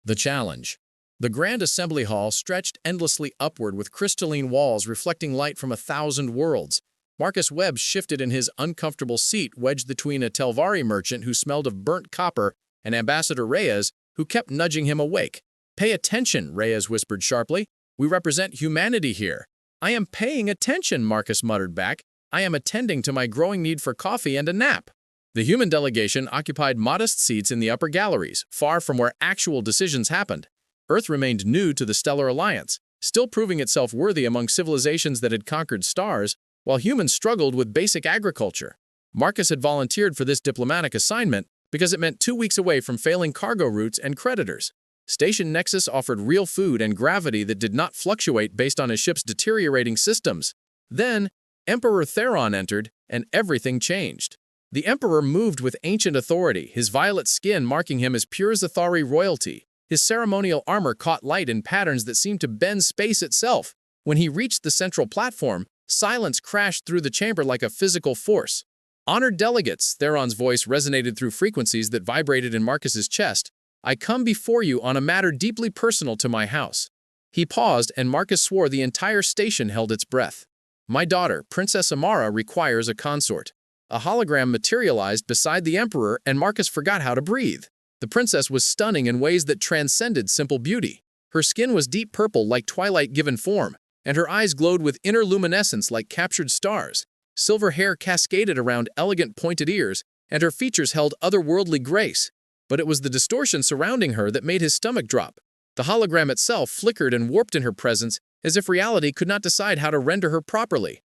The challenge. The Grand Assembly Hall stretched endlessly upward with crystalline walls reflecting light from 1,000 worlds. Marcus Webb shifted in his uncomfortable seat wedged between a Telvari merchant who smelled of burnt copper and Ambassador Reyes, who kept nudging him awake. "Pay attention," Reyes whispered sharply. "We represent humanity here." "I am paying attention," Marcus muttered back. "I am attending to my growing need for coffee and a nap." The human delegation occupied modest seats in the upper galleries, far from where actual decisions happened. Earth remained new to the Stellar Alliance, still proving itself worthy among civilizations that had conquered stars, while humans struggled with basic agriculture. Marcus had volunteered for this diplomatic assignment because it meant 2 weeks away from failing cargo routes and creditors. Station Nexus offered real food and gravity that did not fluctuate based on his ship's deteriorating systems. Then, Emperor Theron entered, and everything changed. The Emperor moved with ancient authority, his violet skin marking him as pure Zathari royalty. His ceremonial armor caught light in patterns that seemed to bend space itself. When he reached the central platform, silence crashed through the chamber like a physical force. "Honored delegates," Theron's voice resonated through frequencies that vibrated in Marcus's chest. "I come before you on a matter deeply personal to my house." He paused, and Marcus swore the entire station held its breath. "My daughter, Princess Amara, requires a consort." A hologram materialized beside the Emperor, and Marcus forgot how to breathe. The princess was stunning in ways that transcended simple beauty. Her skin was deep purple like twilight given form, and her eyes glowed with inner luminescence like captured stars. Silver hair cascaded around elegant pointed ears, and her features held otherworldly grace. But it was the distortion surrounding her that made his stomach drop. The hologram itself flickered and warped in her presence, as if reality could not decide how to render her properly.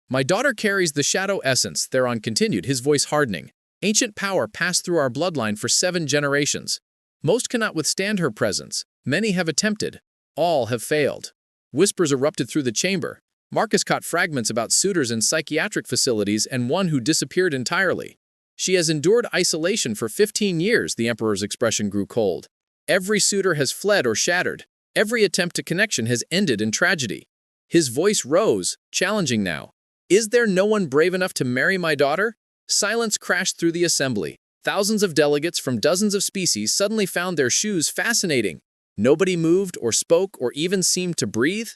"My daughter carries the shadow essence," Theron continued, his voice hardening. "Ancient power passed through our bloodline for 7 generations. Most cannot withstand her presence. Many have attempted. All have failed." Whispers erupted through the chamber. Marcus caught fragments about suitors in psychiatric facilities and one who disappeared entirely. "She has endured isolation for 15 years, the Emperor's expression grew cold. "Every suitor has fled or shattered. Every attempt to connection has ended in tragedy." His voice rose, challenging now. "Is there no one brave enough to marry my daughter?" Silence crashed through the assembly. Thousands of delegates from dozens of species suddenly found their shoes fascinating. Nobody moved or spoke or even seemed to breathe.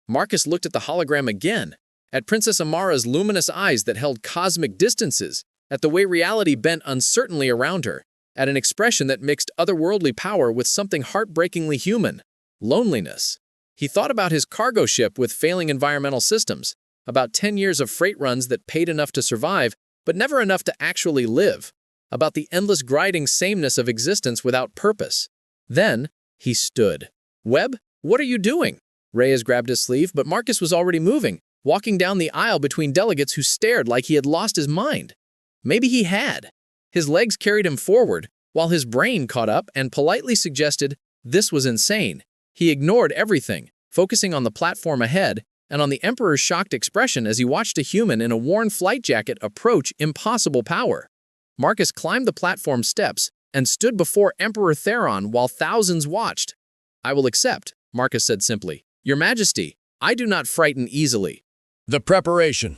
Marcus looked at the hologram again, at Princess Amara's luminous eyes that held cosmic distances, at the way reality bent uncertainly around her, at an expression that mixed otherworldly power with something heartbreakingly human: loneliness. He thought about his cargo ship with failing environmental systems, about 10 years of freight runs that paid enough to survive, but never enough to actually live, about the endless grinding sameness of existence without purpose. Then, he stood. "Webb, what are you doing?" Reyes grabbed his sleeve, but Marcus was already moving, walking down the aisle between delegates who stared like he had lost his mind. Maybe he had. His legs carried him forward, while his brain caught up and politely suggested this was insane. He ignored everything, focusing on the platform ahead and on the Emperor's shocked expression as he watched a human in a worn flight jacket approach impossible power. Marcus climbed the platform steps and stood before Emperor Theron while thousands watched. "I will accept," Marcus said simply. "Your Majesty, I do not frighten easily." The preparation.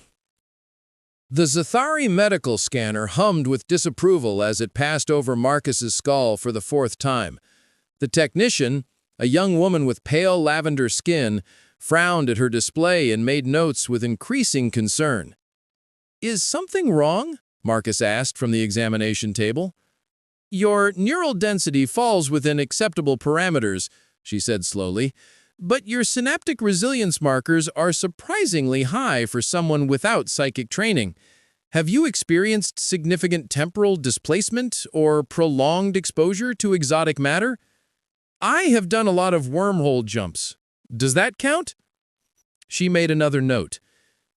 The Zathari medical scanner hummed with disapproval as it passed over Marcus's skull for the 4th time. The technician, a young woman with pale lavender skin, frowned at her display and made notes with increasing concern. "Is something wrong?" Marcus asked from the examination table. "Your neural density falls within acceptable parameters," she said slowly, "but your synaptic resilience markers are surprisingly high for someone without psychic training. Have you experienced significant temporal displacement or prolonged exposure to exotic matter?" "I have done a lot of wormhole jumps. Does that count?" She made another note.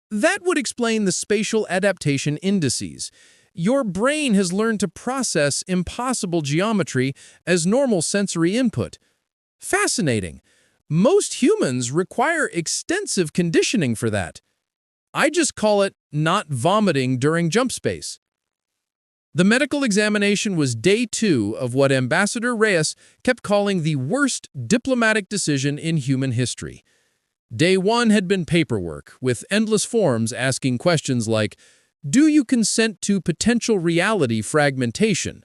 "That would explain the spatial adaptation indices. Your brain has learned to process impossible geometry as normal sensory input. Fascinating. Most humans require extensive conditioning for that. I just call it not vomiting during jump space." The medical examination was day 2 of what Ambassador Reyes kept calling the worst diplomatic decision in human history. Day 1 had been paperwork, with endless forms asking questions like, "Do you consent to potential reality fragmentation?"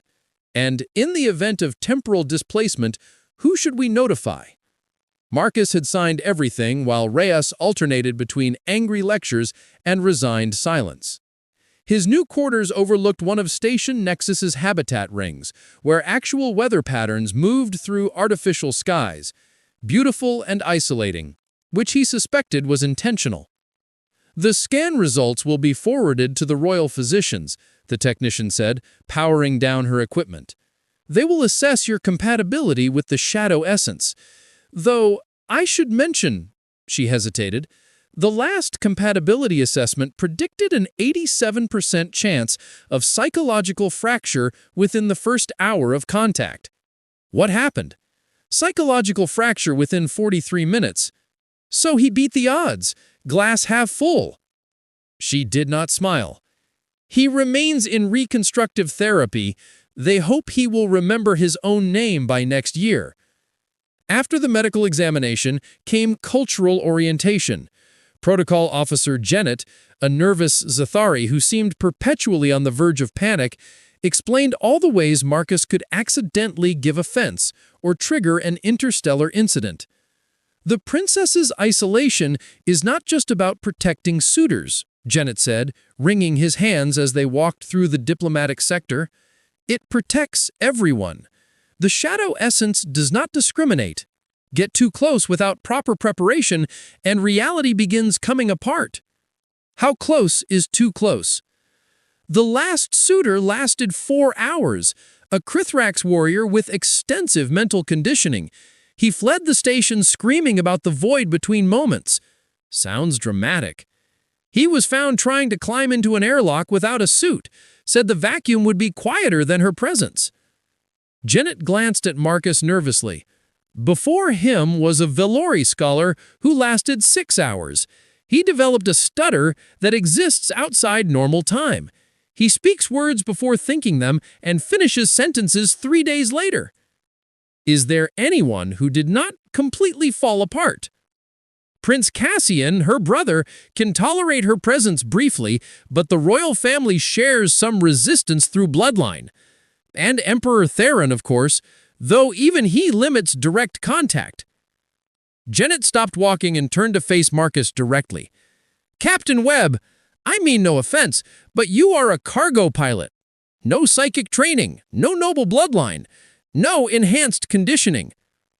And in the event of temporal displacement, Who should we notify? Marcus had signed everything while Reyes alternated between angry lectures and resigned silence. His new quarters overlooked one of Station Nexus's habitat rings, where actual weather patterns moved through artificial skies, beautiful and isolating, which he suspected was intentional. The scan results will be forwarded to the royal physicians, the technician said, powering down her equipment. They will assess your compatibility with the shadow essence. Though, I should mention, she hesitated, the last compatibility assessment predicted an 87% chance of psychological fracture within the first hour of contact. What happened? Psychological fracture within 43 minutes. So he beat the odds, glass half full. She did not smile. He remains in reconstructive therapy. They hope he will remember his own name by next year. After the medical examination came cultural orientation. Protocol Officer Janet, a nervous Zathari who seemed perpetually on the verge of panic, explained all the ways Marcus could accidentally give offense or trigger an interstellar incident. The princess's isolation is not just about protecting suitors, Janet said, wringing his hands as they walked through the diplomatic sector. It protects everyone. The shadow essence does not discriminate. Get too close without proper preparation, and reality begins coming apart. How close is too close? The last suitor lasted 4 hours, a Krithrax warrior with extensive mental conditioning. He fled the station screaming about the void between moments. Sounds dramatic. He was found trying to climb into an airlock without a suit, said the vacuum would be quieter than her presence. Janet glanced at Marcus nervously. Before him was a Velori scholar who lasted 6 hours. He developed a stutter that exists outside normal time. He speaks words before thinking them and finishes sentences 3 days later. Is there anyone who did not completely fall apart? Prince Cassian, her brother, can tolerate her presence briefly, but the royal family shares some resistance through bloodline. And Emperor Theron, of course, though even he limits direct contact. Janet stopped walking and turned to face Marcus directly. Captain Webb, I mean no offense, but you are a cargo pilot. No psychic training, no noble bloodline, no enhanced conditioning.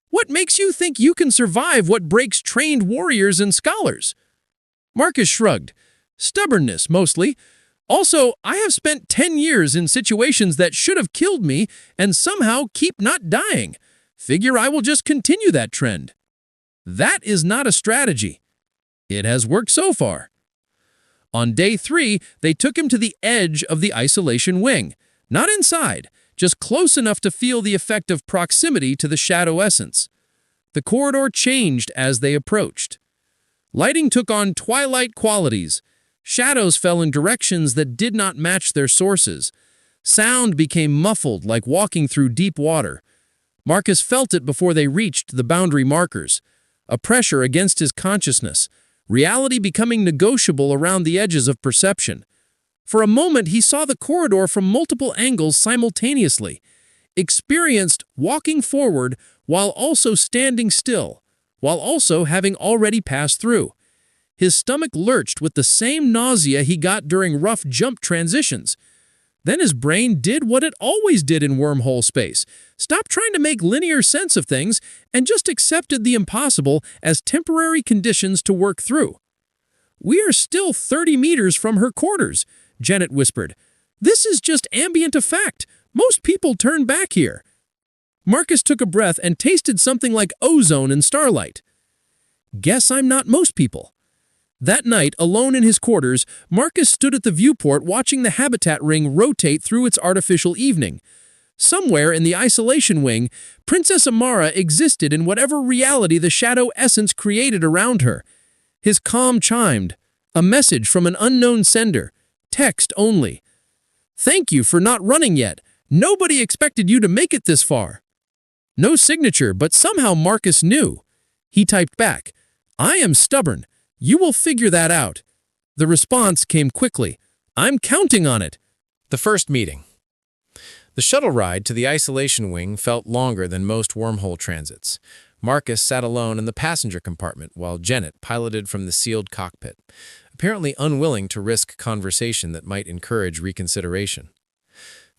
What makes you think you can survive what breaks trained warriors and scholars? Marcus shrugged. Stubbornness, mostly. Also, I have spent 10 years in situations that should have killed me and somehow keep not dying. Figure I will just continue that trend. That is not a strategy. It has worked so far. On day 3, they took him to the edge of the isolation wing. Not inside, just close enough to feel the effect of proximity to the shadow essence. The corridor changed as they approached. Lighting took on twilight qualities. Shadows fell in directions that did not match their sources. Sound became muffled like walking through deep water. Marcus felt it before they reached the boundary markers. A pressure against his consciousness. Reality becoming negotiable around the edges of perception. For a moment, he saw the corridor from multiple angles simultaneously. Experienced walking forward while also standing still, while also having already passed through. His stomach lurched with the same nausea he got during rough jump transitions. Then his brain did what it always did in wormhole space. Stopped trying to make linear sense of things and just accepted the impossible as temporary conditions to work through. We are still 30 meters from her quarters, Janet whispered. This is just ambient effect. Most people turn back here. Marcus took a breath and tasted something like ozone and starlight. Guess I'm not most people. That night, alone in his quarters, Marcus stood at the viewport watching the habitat ring rotate through its artificial evening. Somewhere in the isolation wing, Princess Amara existed in whatever reality the shadow essence created around her. His calm chimed, a message from an unknown sender, text only. Thank you for not running yet. Nobody expected you to make it this far. No signature, but somehow Marcus knew. He typed back, I am stubborn. You will figure that out. The response came quickly. I'm counting on it. The first meeting. The shuttle ride to the isolation wing felt longer than most wormhole transits. Marcus sat alone in the passenger compartment while Janet piloted from the sealed cockpit, apparently unwilling to risk conversation that might encourage reconsideration.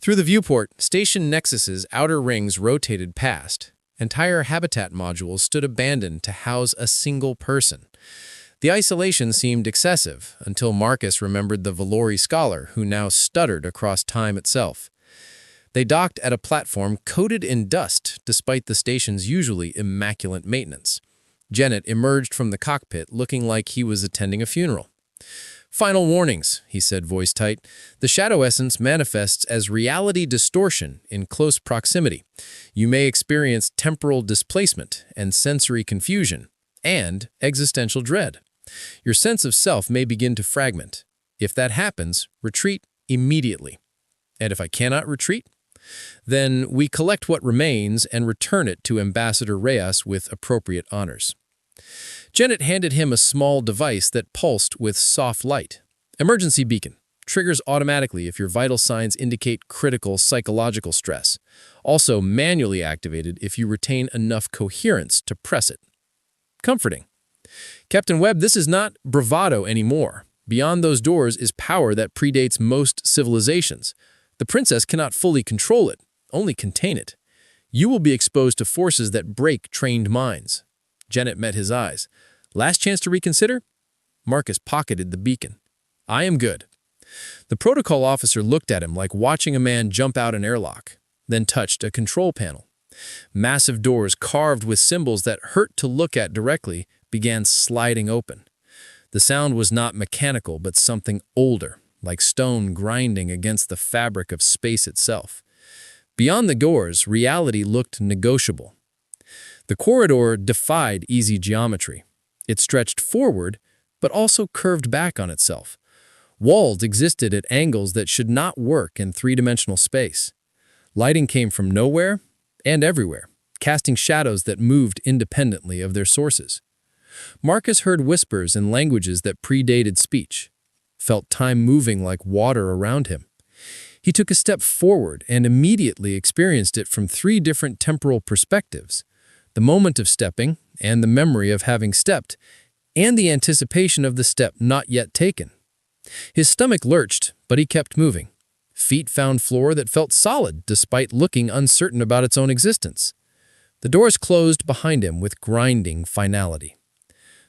Through the viewport, Station Nexus's outer rings rotated past. Entire habitat modules stood abandoned to house a single person. The isolation seemed excessive until Marcus remembered the Valori scholar who now stuttered across time itself. They docked at a platform coated in dust despite the station's usually immaculate maintenance. Janet emerged from the cockpit looking like he was attending a funeral. "Final warnings," he said, voice tight. "The shadow essence manifests as reality distortion in close proximity. You may experience temporal displacement and sensory confusion, and existential dread. Your sense of self may begin to fragment. If that happens, retreat immediately. And if I cannot retreat, then we collect what remains and return it to Ambassador Reyes with appropriate honors." Janet handed him a small device that pulsed with soft light. "Emergency beacon. Triggers automatically if your vital signs indicate critical psychological stress. Also manually activated if you retain enough coherence to press it." Comforting. "Captain Webb, this is not bravado anymore. Beyond those doors is power that predates most civilizations. The princess cannot fully control it, only contain it. You will be exposed to forces that break trained minds." Janet met his eyes. "Last chance to reconsider?" Marcus pocketed the beacon. "I am good." The protocol officer looked at him like watching a man jump out an airlock, then touched a control panel. Massive doors carved with symbols that hurt to look at directly began sliding open. The sound was not mechanical but something older, like stone grinding against the fabric of space itself. Beyond the doors, reality looked negotiable. The corridor defied easy geometry. It stretched forward, but also curved back on itself. Walls existed at angles that should not work in three-dimensional space. Lighting came from nowhere and everywhere, casting shadows that moved independently of their sources. Marcus heard whispers in languages that predated speech, felt time moving like water around him. He took a step forward and immediately experienced it from three different temporal perspectives: the moment of stepping, and the memory of having stepped, and the anticipation of the step not yet taken. His stomach lurched, but he kept moving. Feet found floor that felt solid despite looking uncertain about its own existence. The doors closed behind him with grinding finality.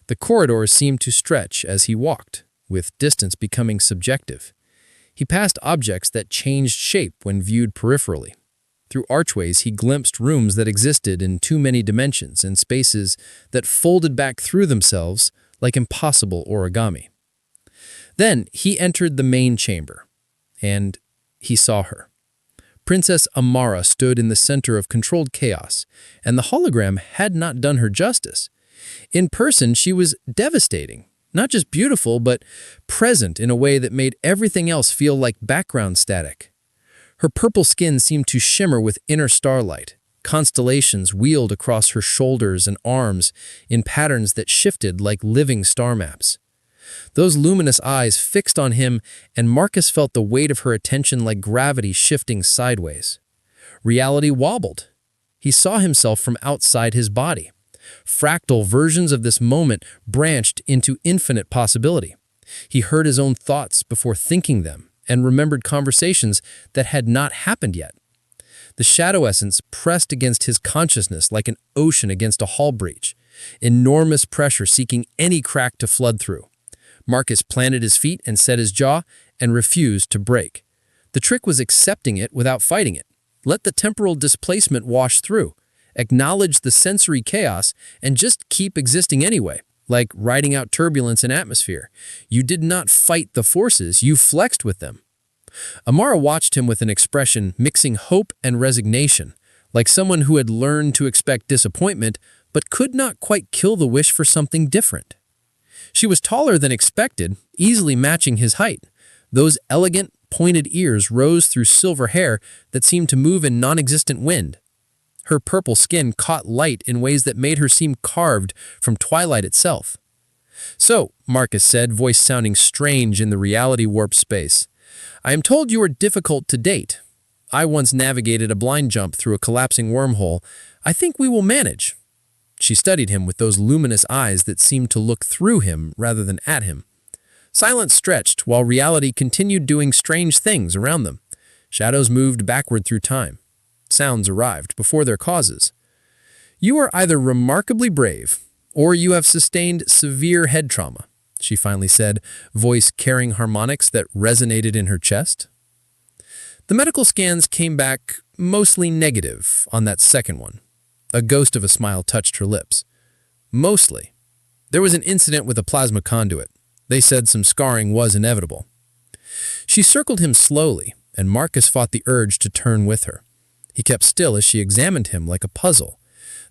The corridors seemed to stretch as he walked, with distance becoming subjective. He passed objects that changed shape when viewed peripherally. Through archways, he glimpsed rooms that existed in too many dimensions and spaces that folded back through themselves like impossible origami. Then he entered the main chamber, and he saw her. Princess Amara stood in the center of controlled chaos, and the hologram had not done her justice. In person, she was devastating, not just beautiful, but present in a way that made everything else feel like background static. Her purple skin seemed to shimmer with inner starlight. Constellations wheeled across her shoulders and arms in patterns that shifted like living star maps. Those luminous eyes fixed on him, and Marcus felt the weight of her attention like gravity shifting sideways. Reality wobbled. He saw himself from outside his body. Fractal versions of this moment branched into infinite possibility. He heard his own thoughts before thinking them, and remembered conversations that had not happened yet. The shadow essence pressed against his consciousness like an ocean against a hull breach, enormous pressure seeking any crack to flood through. Marcus planted his feet and set his jaw and refused to break. The trick was accepting it without fighting it. Let the temporal displacement wash through. Acknowledge the sensory chaos and just keep existing anyway, like riding out turbulence in atmosphere. You did not fight the forces, you flexed with them. Amara watched him with an expression mixing hope and resignation, like someone who had learned to expect disappointment but could not quite kill the wish for something different. She was taller than expected, easily matching his height. Those elegant, pointed ears rose through silver hair that seemed to move in non-existent wind. Her purple skin caught light in ways that made her seem carved from twilight itself. "So," Marcus said, voice sounding strange in the reality warp space, "I am told you are difficult to date. I once navigated a blind jump through a collapsing wormhole. I think we will manage." She studied him with those luminous eyes that seemed to look through him rather than at him. Silence stretched while reality continued doing strange things around them. Shadows moved backward through time. Sounds arrived before their causes. "You are either remarkably brave, or you have sustained severe head trauma," she finally said, voice carrying harmonics that resonated in her chest. The medical scans came back mostly negative on that second one. A ghost of a smile touched her lips. Mostly. There was an incident with a plasma conduit. They said some scarring was inevitable. She circled him slowly, and Marcus fought the urge to turn with her. He kept still as she examined him like a puzzle.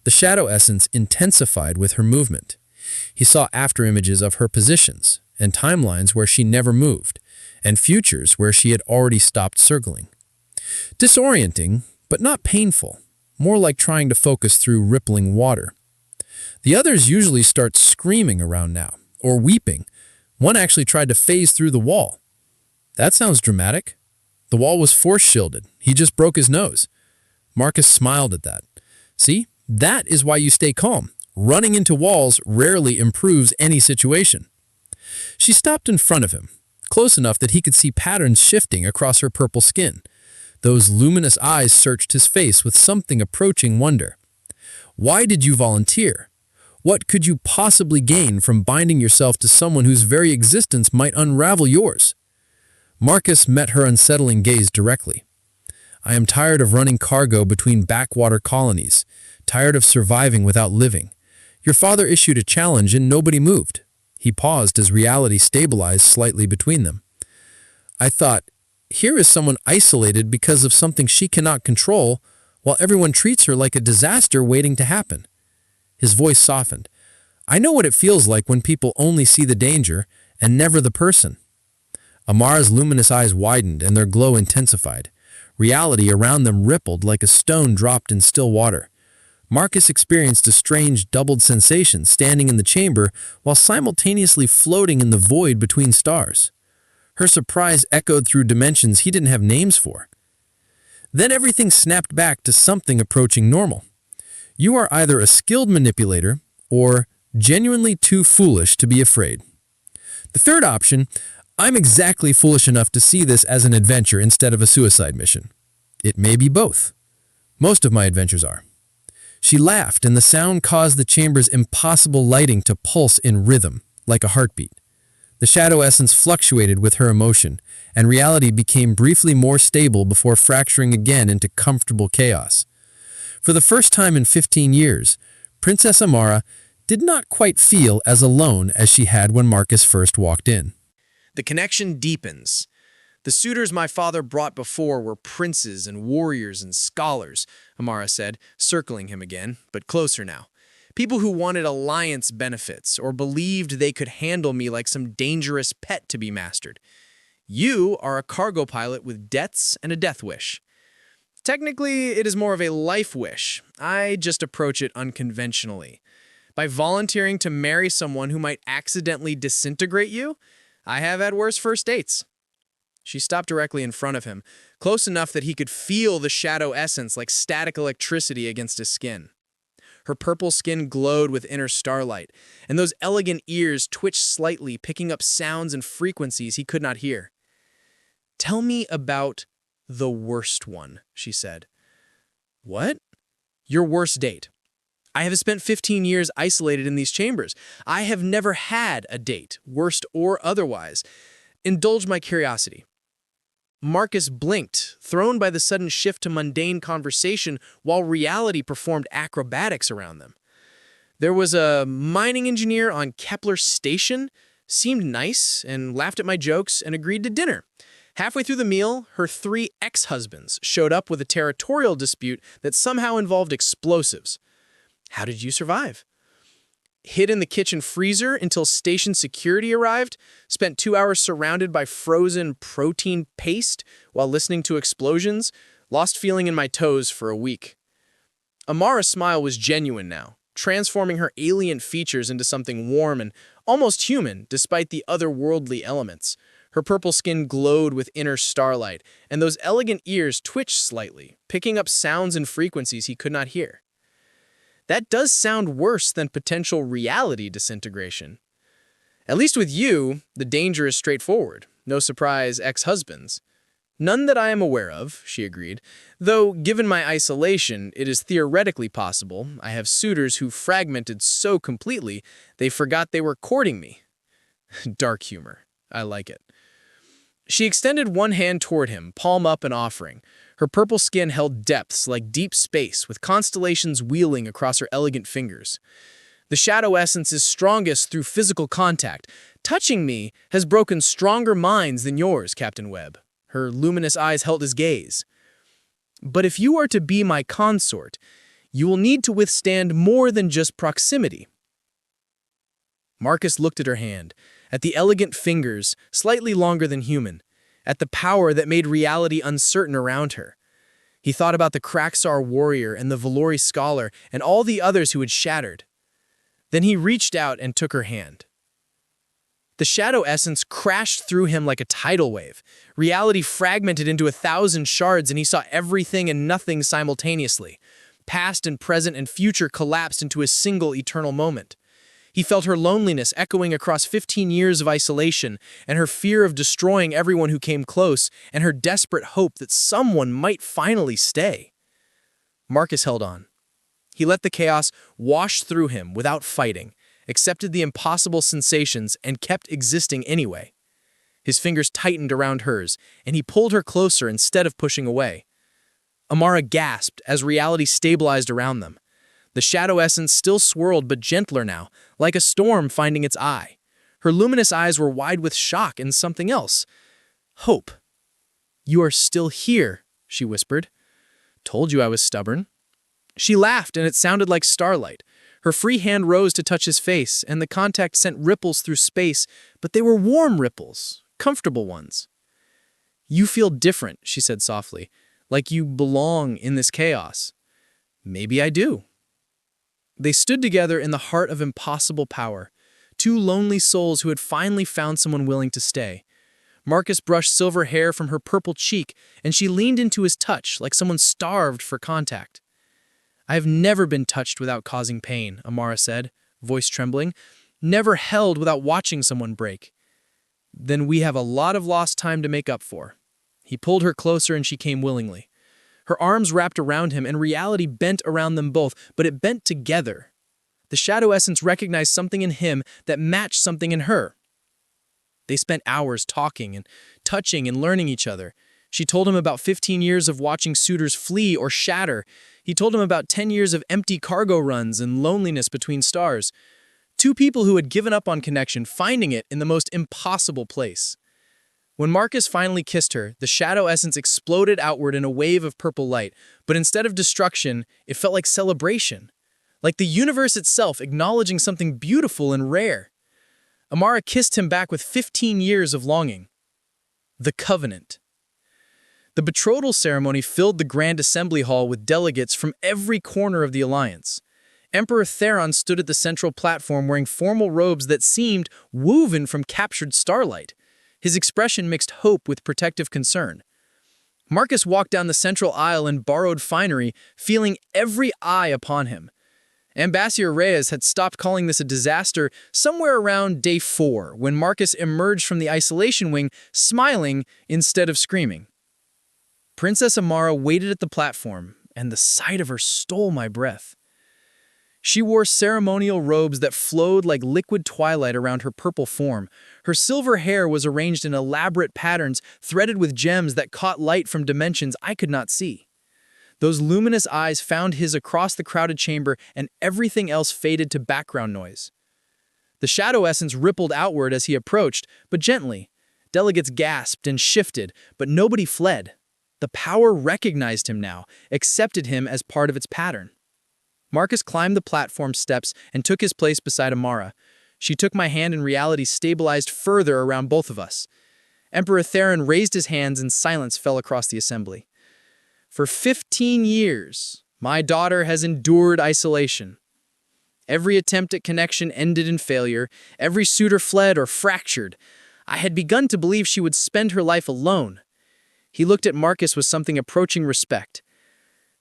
The shadow essence intensified with her movement. He saw afterimages of her positions, and timelines where she never moved, and futures where she had already stopped circling. Disorienting, but not painful, more like trying to focus through rippling water. The others usually start screaming around now, or weeping. One actually tried to phase through the wall. That sounds dramatic. The wall was force-shielded. He just broke his nose. Marcus smiled at that. See, that is why you stay calm. Running into walls rarely improves any situation. She stopped in front of him, close enough that he could see patterns shifting across her purple skin. Those luminous eyes searched his face with something approaching wonder. "Why did you volunteer? What could you possibly gain from binding yourself to someone whose very existence might unravel yours?" Marcus met her unsettling gaze directly. "I am tired of running cargo between backwater colonies, tired of surviving without living. Your father issued a challenge and nobody moved." He paused as reality stabilized slightly between them. "I thought, here is someone isolated because of something she cannot control, while everyone treats her like a disaster waiting to happen." His voice softened. "I know what it feels like when people only see the danger and never the person." Amara's luminous eyes widened and their glow intensified. Reality around them rippled like a stone dropped in still water. Marcus experienced a strange doubled sensation standing in the chamber while simultaneously floating in the void between stars. Her surprise echoed through dimensions he didn't have names for. Then everything snapped back to something approaching normal. "You are either a skilled manipulator or genuinely too foolish to be afraid. The third option, I'm exactly foolish enough to see this as an adventure instead of a suicide mission. It may be both. Most of my adventures are." She laughed, and the sound caused the chamber's impossible lighting to pulse in rhythm, like a heartbeat. The shadow essence fluctuated with her emotion, and reality became briefly more stable before fracturing again into comfortable chaos. For the first time in 15 years, Princess Amara did not quite feel as alone as she had when Marcus first walked in. The connection deepens. "The suitors my father brought before were princes and warriors and scholars," Amara said, circling him again, but closer now. "People who wanted alliance benefits or believed they could handle me like some dangerous pet to be mastered. You are a cargo pilot with debts and a death wish. Technically, it is more of a life wish. I just approach it unconventionally. By volunteering to marry someone who might accidentally disintegrate you, I have had worse first dates." She stopped directly in front of him, close enough that he could feel the shadow essence like static electricity against his skin. Her purple skin glowed with inner starlight, and those elegant ears twitched slightly, picking up sounds and frequencies he could not hear. "Tell me about the worst one," she said. "What?" "Your worst date. I have spent 15 years isolated in these chambers. I have never had a date, worst or otherwise. Indulge my curiosity." Marcus blinked, thrown by the sudden shift to mundane conversation while reality performed acrobatics around them. "There was a mining engineer on Kepler Station, seemed nice, and laughed at my jokes and agreed to dinner. Halfway through the meal, her 3 ex-husbands showed up with a territorial dispute that somehow involved explosives. How did you survive?" "Hid in the kitchen freezer until station security arrived, spent 2 hours surrounded by frozen protein paste while listening to explosions, lost feeling in my toes for a week." Amara's smile was genuine now, transforming her alien features into something warm and almost human despite the otherworldly elements. Her purple skin glowed with inner starlight, and those elegant ears twitched slightly, picking up sounds and frequencies he could not hear. That does sound worse than potential reality disintegration. At least with you, the danger is straightforward. No surprise, ex-husbands. None that I am aware of, she agreed, though given my isolation, it is theoretically possible I have suitors who fragmented so completely they forgot they were courting me. Dark humor. I like it. She extended one hand toward him, palm up and offering. Her purple skin held depths like deep space, with constellations wheeling across her elegant fingers. The shadow essence is strongest through physical contact. Touching me has broken stronger minds than yours, Captain Webb. Her luminous eyes held his gaze. But if you are to be my consort, you will need to withstand more than just proximity. Marcus looked at her hand, at the elegant fingers, slightly longer than human, at the power that made reality uncertain around her. He thought about the Kraxar warrior and the Valori scholar and all the others who had shattered. Then he reached out and took her hand. The shadow essence crashed through him like a tidal wave. Reality fragmented into 1,000 shards, and he saw everything and nothing simultaneously. Past and present and future collapsed into a single eternal moment. He felt her loneliness echoing across 15 years of isolation, and her fear of destroying everyone who came close, and her desperate hope that someone might finally stay. Marcus held on. He let the chaos wash through him without fighting, accepted the impossible sensations, and kept existing anyway. His fingers tightened around hers, and he pulled her closer instead of pushing away. Amara gasped as reality stabilized around them. The shadow essence still swirled, but gentler now, like a storm finding its eye. Her luminous eyes were wide with shock and something else. Hope. "You are still here," she whispered. "Told you I was stubborn." She laughed, and it sounded like starlight. Her free hand rose to touch his face, and the contact sent ripples through space, but they were warm ripples, comfortable ones. "You feel different," she said softly, "like you belong in this chaos." "Maybe I do." They stood together in the heart of impossible power, two lonely souls who had finally found someone willing to stay. Marcus brushed silver hair from her purple cheek, and she leaned into his touch like someone starved for contact. "I have never been touched without causing pain," Amara said, voice trembling. "Never held without watching someone break." "Then we have a lot of lost time to make up for." He pulled her closer and she came willingly. Her arms wrapped around him and reality bent around them both, but it bent together. The shadow essence recognized something in him that matched something in her. They spent hours talking and touching and learning each other. She told him about 15 years of watching suitors flee or shatter. He told him about 10 years of empty cargo runs and loneliness between stars. Two people who had given up on connection, finding it in the most impossible place. When Marcus finally kissed her, the shadow essence exploded outward in a wave of purple light, but instead of destruction, it felt like celebration. Like the universe itself acknowledging something beautiful and rare. Amara kissed him back with 15 years of longing. The Covenant. The betrothal ceremony filled the Grand Assembly Hall with delegates from every corner of the Alliance. Emperor Theron stood at the central platform wearing formal robes that seemed woven from captured starlight. His expression mixed hope with protective concern. Marcus walked down the central aisle in borrowed finery, feeling every eye upon him. Ambassador Reyes had stopped calling this a disaster somewhere around day 4, when Marcus emerged from the isolation wing, smiling instead of screaming. Princess Amara waited at the platform, and the sight of her stole my breath. She wore ceremonial robes that flowed like liquid twilight around her purple form. Her silver hair was arranged in elaborate patterns, threaded with gems that caught light from dimensions I could not see. Those luminous eyes found his across the crowded chamber, and everything else faded to background noise. The shadow essence rippled outward as he approached, but gently. Delegates gasped and shifted, but nobody fled. The power recognized him now, accepted him as part of its pattern. Marcus climbed the platform steps and took his place beside Amara. She took my hand and reality stabilized further around both of us. Emperor Theron raised his hands and silence fell across the assembly. For 15 years, my daughter has endured isolation. Every attempt at connection ended in failure. Every suitor fled or fractured. I had begun to believe she would spend her life alone. He looked at Marcus with something approaching respect.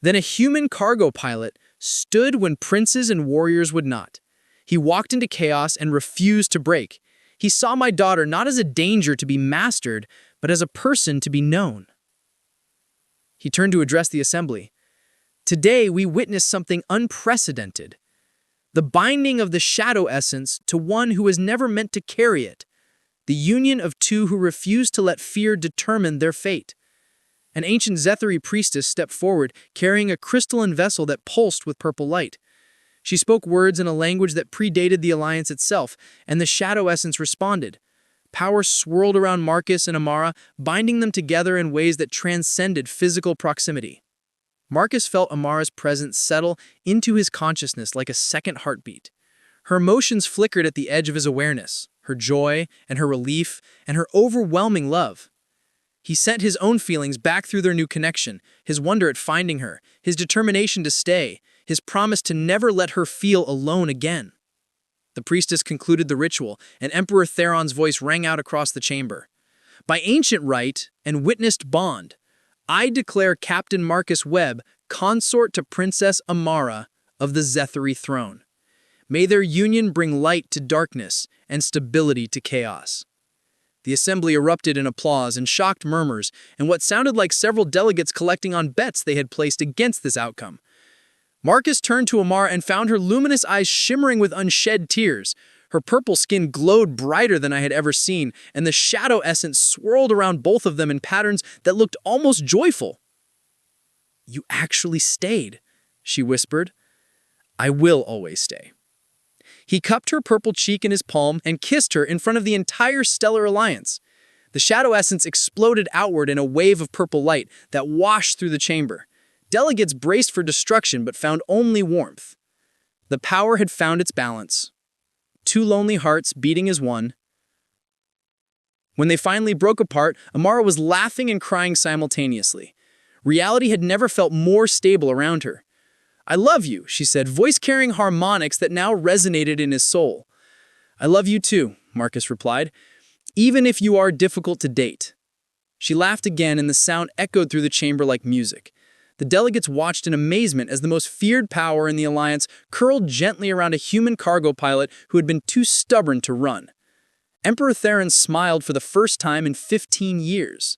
Then a human cargo pilot stood when princes and warriors would not. He walked into chaos and refused to break. He saw my daughter not as a danger to be mastered, but as a person to be known. He turned to address the assembly. Today we witness something unprecedented. The binding of the shadow essence to one who was never meant to carry it. The union of two who refuse to let fear determine their fate. An ancient Zethari priestess stepped forward, carrying a crystalline vessel that pulsed with purple light. She spoke words in a language that predated the alliance itself, and the shadow essence responded. Power swirled around Marcus and Amara, binding them together in ways that transcended physical proximity. Marcus felt Amara's presence settle into his consciousness like a second heartbeat. Her emotions flickered at the edge of his awareness, her joy and her relief and her overwhelming love. He sent his own feelings back through their new connection, his wonder at finding her, his determination to stay, his promise to never let her feel alone again. The priestess concluded the ritual, and Emperor Theron's voice rang out across the chamber. By ancient right and witnessed bond, I declare Captain Marcus Webb consort to Princess Amara of the Zethari throne. May their union bring light to darkness and stability to chaos. The assembly erupted in applause and shocked murmurs, and what sounded like several delegates collecting on bets they had placed against this outcome. Marcus turned to Amara and found her luminous eyes shimmering with unshed tears. Her purple skin glowed brighter than I had ever seen, and the shadow essence swirled around both of them in patterns that looked almost joyful. "You actually stayed," she whispered. "I will always stay." He cupped her purple cheek in his palm and kissed her in front of the entire Stellar Alliance. The shadow essence exploded outward in a wave of purple light that washed through the chamber. Delegates braced for destruction but found only warmth. The power had found its balance. Two lonely hearts beating as one. When they finally broke apart, Amara was laughing and crying simultaneously. Reality had never felt more stable around her. "I love you," she said, voice-carrying harmonics that now resonated in his soul. "I love you too," Marcus replied, "even if you are difficult to date." She laughed again, and the sound echoed through the chamber like music. The delegates watched in amazement as the most feared power in the Alliance curled gently around a human cargo pilot who had been too stubborn to run. Emperor Theron smiled for the first time in 15 years.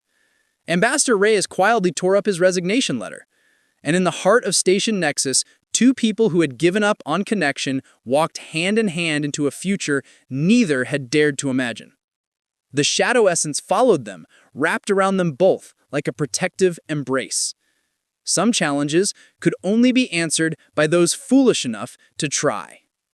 Ambassador Reyes quietly tore up his resignation letter. And in the heart of Station Nexus, two people who had given up on connection walked hand in hand into a future neither had dared to imagine. The shadow essence followed them, wrapped around them both like a protective embrace. Some challenges could only be answered by those foolish enough to try.